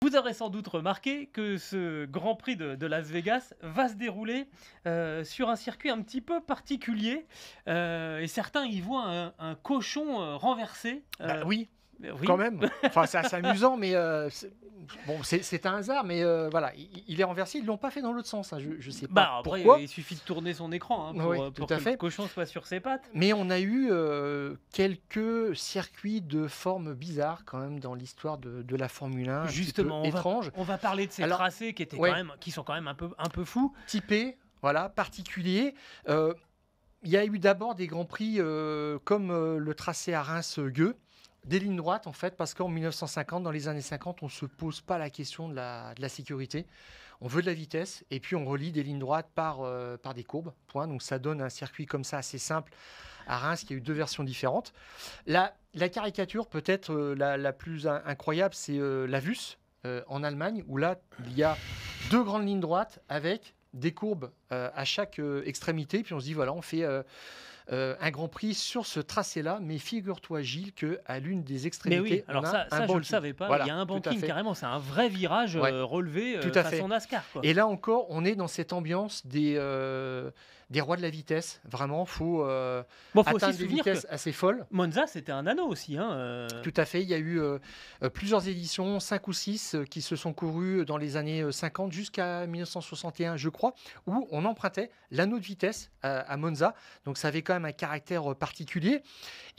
Vous aurez sans doute remarqué que ce Grand Prix de Las Vegas va se dérouler sur un circuit un petit peu particulier et certains y voient un cochon renversé. Oui, Oui, quand même. Enfin, c'est assez amusant, mais bon, c'est un hasard, mais voilà, il est renversé. Ils ne l'ont pas fait dans l'autre sens, hein. Je ne sais pas bah après pourquoi. il suffit de tourner son écran hein, Oui, tout pour à que le fait. cochon soit sur ses pattes. Mais on a eu quelques circuits de forme bizarre quand même dans l'histoire de la Formule 1, un petit peu Justement, étrange. on va parler de ces Alors, tracés qui étaient ouais, qui sont quand même un peu fous. typé, voilà, particulier. Euh, Il y a eu d'abord des grands prix comme le tracé à Reims-Gueux, des lignes droites en fait, parce qu'en 1950, dans les années 50, on ne se pose pas la question de la sécurité. On veut de la vitesse et puis on relie des lignes droites par des courbes, point. Donc ça donne un circuit comme ça assez simple à Reims, qui a eu deux versions différentes. La caricature peut-être la plus incroyable, c'est la VUS en Allemagne, où là, il y a deux grandes lignes droites avec des courbes à chaque extrémité. Puis on se dit, voilà, on fait un Grand Prix sur ce tracé-là. Mais figure-toi, Gilles, qu'à l'une des Mais oui, extrémités, on alors a un ça je le banking. savais pas. Il y Voilà, a un tout à banking fait. carrément, c'est un vrai virage Ouais, relevé tout à fait. façon NASCAR quoi. Et là encore, on est dans cette ambiance des rois de la vitesse. Vraiment, il faut Bon, faut aussi atteindre se des souvenir que vitesses assez folles. Monza c'était un anneau aussi hein. Tout à fait. Il y a eu plusieurs éditions, 5 ou 6, qui se sont courues dans les années 50 jusqu'à 1961, je crois, où on empruntait l'anneau de vitesse à Monza. Donc ça avait quand même un caractère particulier.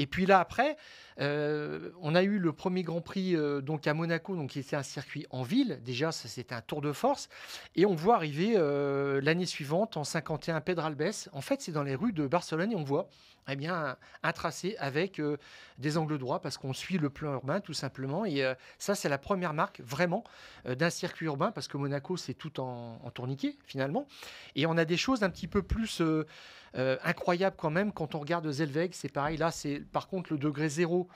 Et puis là, après, on a eu le premier Grand Prix donc à Monaco, donc qui était un circuit en ville. Déjà, ça c'était un tour de force. Et on voit arriver l'année suivante, en 51, Pedralbes. En fait, c'est dans les rues de Barcelone et on voit eh bien, un tracé avec des angles droits parce qu'on suit le plan urbain tout simplement. Et ça, c'est la première marque vraiment d'un circuit urbain parce que Monaco, c'est tout en tourniquet finalement. Et on a des choses un petit peu plus incroyables quand même quand on regarde Zellweg. C'est pareil, là, c'est par contre le degré zéro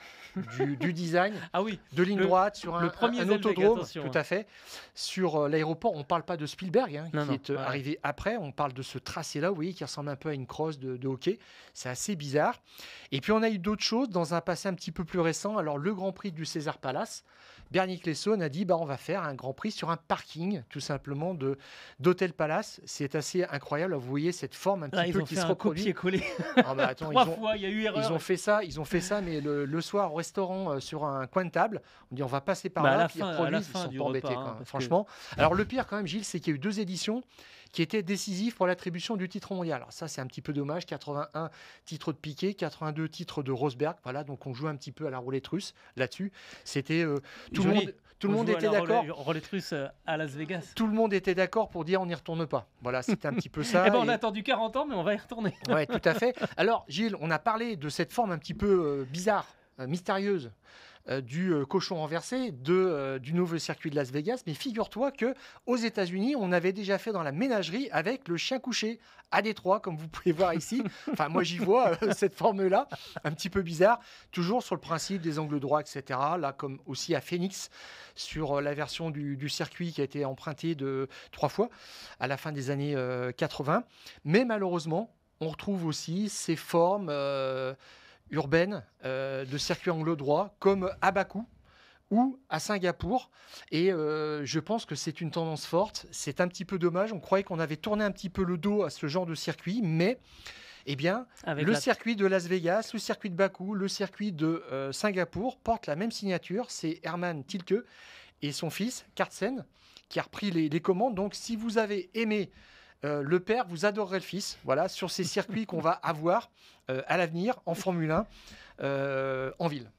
du design. Ah oui, De ligne droite sur le premier un Zellweg, autodrome, attention, tout hein. à fait. Sur l'aéroport, on ne parle pas de Spielberg, hein, Non qui non, est ouais. arrivé après. On parle de ce tracé-là, vous voyez, qui ressemble un peu à une crosse de hockey. C'est assez bizarre. Et puis, on a eu d'autres choses dans un passé un petit peu plus récent. Alors, le Grand Prix du César Palace, Bernie Clesson a dit bah, on va faire un Grand Prix sur un parking, tout simplement, d'Hôtel Palace. C'est assez incroyable. Vous voyez cette forme un Là, petit ils peu ont qui fait se un reproduit. copier-coller. Ah bah, attends, Trois fois, il y a eu erreur. ils ont fait ça, mais le soir au restaurant sur un coin de table, on dit on va passer par Bah, là, puis ils à la reproduisent, ils fin sont du pas embêtés repas, quand hein, même, parce que franchement. Alors le pire quand même, Gilles, c'est qu'il y a eu deux éditions qui étaient décisives pour l'attribution du titre mondial. Alors ça, c'est un petit peu dommage. 81 titres de Piquet, 82 titres de Rosberg. Voilà, donc on joue un petit peu à la roulette russe là-dessus. C'était tout le joli. monde. Tout le On monde joue à était la d'accord. roulette russe à Las Vegas. Tout le monde était d'accord pour dire on n'y retourne pas. Voilà, c'était un petit peu ça. Eh ben, on a Et- attendu 40 ans, mais on va y retourner. Ouais, tout à fait. Alors, Gilles, on a parlé de cette forme un petit peu bizarre, mystérieuse du cochon renversé du nouveau circuit de Las Vegas. Mais figure-toi que aux États-Unis, on avait déjà fait dans la ménagerie avec le chien couché à Détroit, comme vous pouvez voir ici. Enfin, moi, j'y vois cette forme-là, un petit peu bizarre, toujours sur le principe des angles droits, etc. Là, comme aussi à Phoenix, sur la version du circuit qui a été empruntée de 3 fois à la fin des années 80. Mais malheureusement, on retrouve aussi ces formes urbaines de circuits angle droit, comme à Bakou ou à Singapour. Et je pense que c'est une tendance forte. C'est un petit peu dommage. On croyait qu'on avait tourné un petit peu le dos à ce genre de circuit, mais eh bien, Avec le la- circuit de Las Vegas, le circuit de Bakou, le circuit de Singapour portent la même signature. C'est Herman Tilke et son fils, Kartsen, qui a repris les commandes. Donc, si vous avez aimé le père, vous adorerez le fils. Voilà, sur ces circuits qu'on va avoir à l'avenir en Formule 1 en ville.